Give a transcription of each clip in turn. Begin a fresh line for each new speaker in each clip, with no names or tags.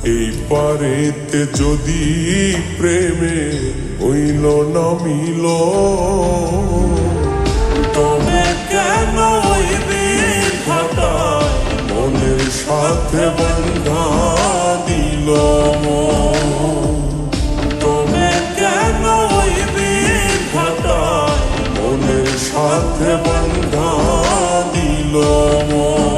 এই পারেতে যদি প্রেমে হইল না মিল, তবে কেন ওই বিধাতায় মনের সাথে বন্ধা দিল মন? তবে কেন ওই বিধাতায় মনের সাথে বন্ধা দিল মন?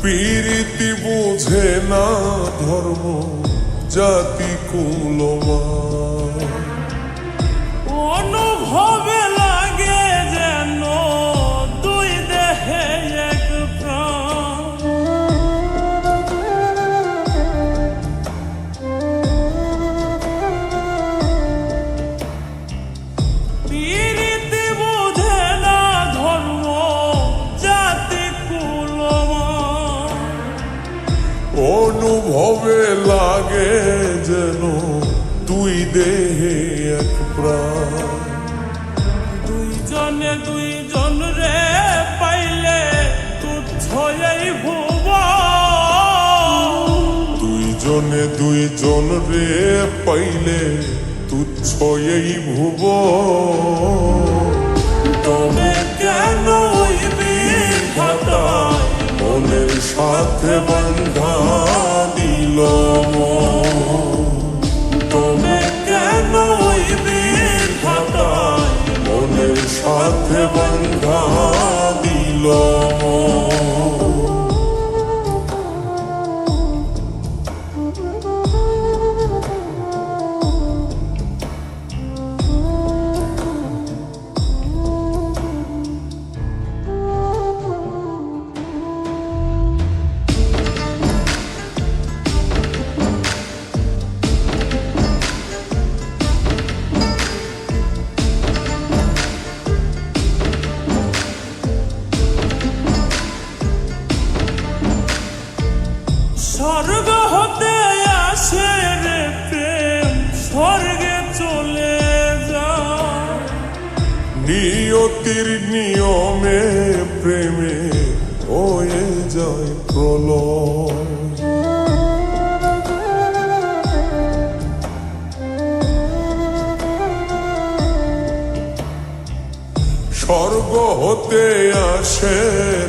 পীরিতি বুঝে না ধর্ম জাতি কুলমান,
অনুভবে লাগে যেন দুই দেহে এক প্রাণ। পীরিতি বুঝে না ধর্ম জাতি কুলমান,
অনুভবে লাগে যেন দুই দেহে এক প্রাণ।
দুইজনে দুইজন রে পাইলে তুচ্ছ এই ভুবন।
দুইজনে দুইজন রে পাইলে তুচ্ছ এই ভুবন।
তবে কেন ওই বিধাতায়
মনের সাথে বন্ধা দিল মন?
তবে কেন ওই বিধাতায়
মনের সাথে বন্ধা দিল মন?
স্বর্গ হতে আসে রে প্রেম, স্বর্গে চলে যায়।
নিয়তির নিয়মে প্রেমে হয়ে যায় প্রলয়। স্বর্গ হতে আসে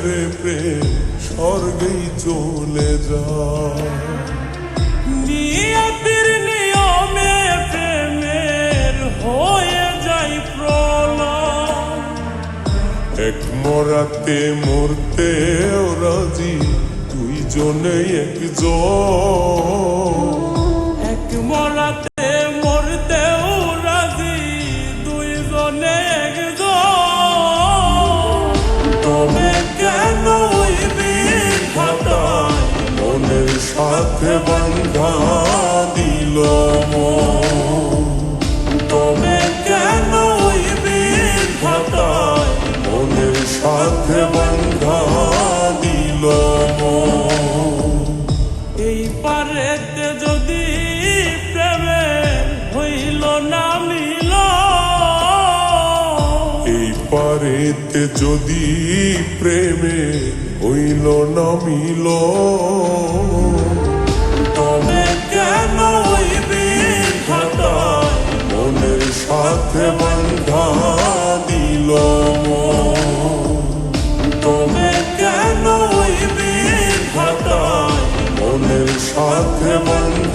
রে প্রেম, স্বর্গেই চলে যায়।
নিয়তির নিয়মে প্রেমের হয়ে যায় প্রলয়।
এক মরাতে মরতে রাজি দুইজনে একজন।
এক মরাতে মরতেও রাজি দুইজনে একজন।
তবে কেন ওই বিধাতায় মনের সাথে বন্ধা দিল মন? তবে কেন ওই বিধাতায় মনের সাথে বন্ধা দিল মন?
এই পারেতে যদি প্রেমের হইল না মিল,
এই পারেতে যদি প্রেমে হইল না মিল,
তবে কেন ওই বিধাতায়
মনের সাথে বন্ধা দিল মন?
তবে কেন ওই বিধাতায়
মনের সাথে বন্ধা